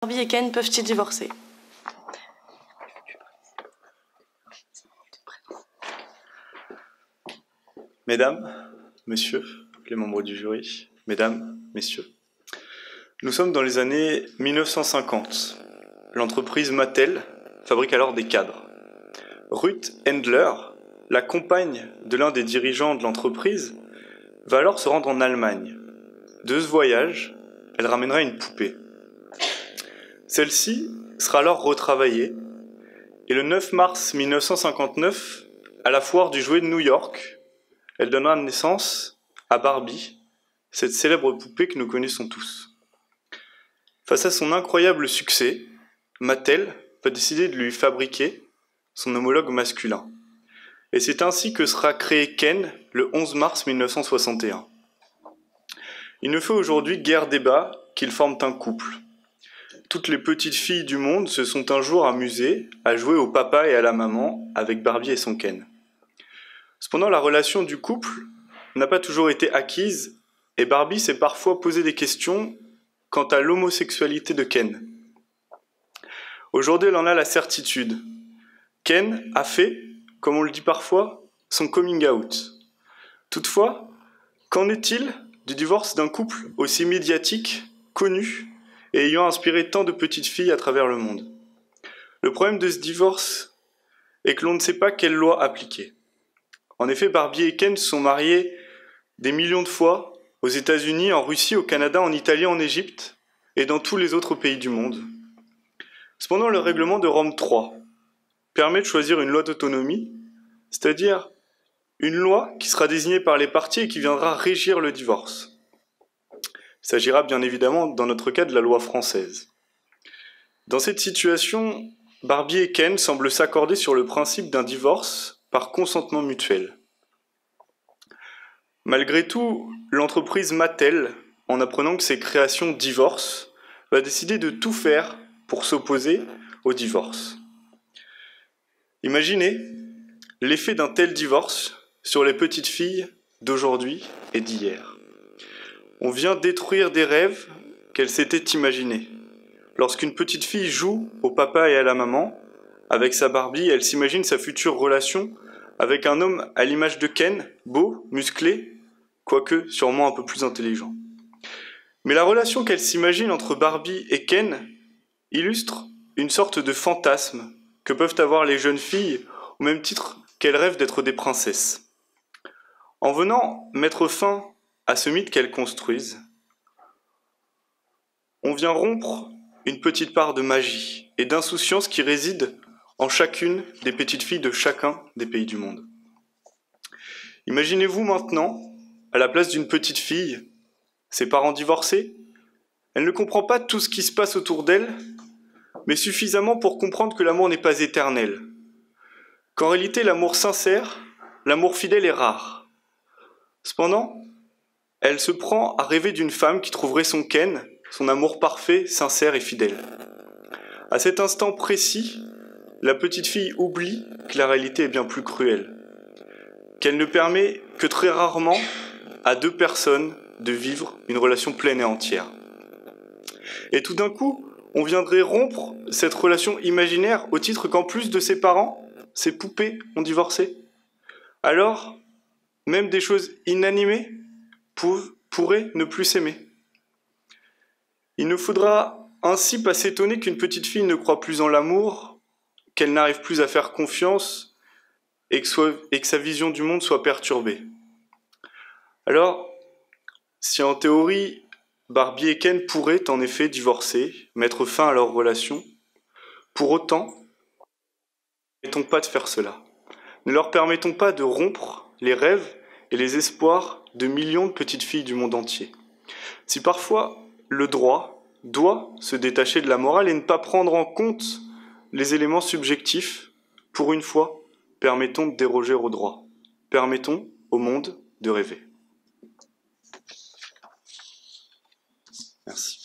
Barbie et Ken peuvent-ils divorcer? Mesdames, messieurs, les membres du jury, mesdames, messieurs, nous sommes dans les années 1950. L'entreprise Mattel fabrique alors des cadres. Ruth Handler, la compagne de l'un des dirigeants de l'entreprise, va alors se rendre en Allemagne. De ce voyage, elle ramènera une poupée. Celle-ci sera alors retravaillée et le 9 mars 1959, à la foire du jouet de New York, elle donnera naissance à Barbie, cette célèbre poupée que nous connaissons tous. Face à son incroyable succès, Mattel va décider de lui fabriquer son homologue masculin. Et c'est ainsi que sera créé Ken le 11 mars 1961. Il ne fait aujourd'hui guère débat qu'ils forment un couple. Toutes les petites filles du monde se sont un jour amusées à jouer au papa et à la maman avec Barbie et son Ken. Cependant, la relation du couple n'a pas toujours été acquise et Barbie s'est parfois posé des questions quant à l'homosexualité de Ken. Aujourd'hui, elle en a la certitude. Ken a fait, comme on le dit parfois, son coming out. Toutefois, qu'en est-il du divorce d'un couple aussi médiatique, connu et ayant inspiré tant de petites filles à travers le monde? Le problème de ce divorce est que l'on ne sait pas quelle loi appliquer. En effet, Barbie et Ken se sont mariés des millions de fois aux États-Unis, en Russie, au Canada, en Italie, en Égypte et dans tous les autres pays du monde. Cependant, le règlement de Rome III permet de choisir une loi d'autonomie, c'est-à-dire une loi qui sera désignée par les parties et qui viendra régir le divorce. Il s'agira bien évidemment, dans notre cas, de la loi française. Dans cette situation, Barbie et Ken semblent s'accorder sur le principe d'un divorce par consentement mutuel. Malgré tout, l'entreprise Mattel, en apprenant que ses créations divorcent, va décider de tout faire pour s'opposer au divorce. Imaginez l'effet d'un tel divorce sur les petites filles d'aujourd'hui et d'hier. On vient détruire des rêves qu'elles s'étaient imaginés. Lorsqu'une petite fille joue au papa et à la maman, avec sa Barbie, elle s'imagine sa future relation avec un homme à l'image de Ken, beau, musclé, quoique sûrement un peu plus intelligent. Mais la relation qu'elle s'imagine entre Barbie et Ken illustre une sorte de fantasme que peuvent avoir les jeunes filles au même titre qu'elles rêvent d'être des princesses. En venant mettre fin à ce mythe qu'elles construisent, on vient rompre une petite part de magie et d'insouciance qui réside en chacune des petites filles de chacun des pays du monde. Imaginez-vous maintenant, à la place d'une petite fille, ses parents divorcés. Elle ne comprend pas tout ce qui se passe autour d'elle, mais suffisamment pour comprendre que l'amour n'est pas éternel. Qu'en réalité, l'amour sincère, l'amour fidèle est rare. Cependant, elle se prend à rêver d'une femme qui trouverait son Ken, son amour parfait, sincère et fidèle. À cet instant précis, la petite fille oublie que la réalité est bien plus cruelle, qu'elle ne permet que très rarement à deux personnes de vivre une relation pleine et entière. Et tout d'un coup, on viendrait rompre cette relation imaginaire au titre qu'en plus de ses parents, ses poupées ont divorcé. Alors, même des choses inanimées pourraient ne plus s'aimer. Il ne faudra ainsi pas s'étonner qu'une petite fille ne croit plus en l'amour, qu'elle n'arrive plus à faire confiance et que sa vision du monde soit perturbée. Alors, si en théorie, Barbie et Ken pourraient en effet divorcer, mettre fin à leur relation, pour autant, ne permettons pas de faire cela. Ne leur permettons pas de rompre les rêves et les espoirs de millions de petites filles du monde entier. Si parfois le droit doit se détacher de la morale et ne pas prendre en compte les éléments subjectifs, pour une fois, permettons de déroger au droit. Permettons au monde de rêver. Merci.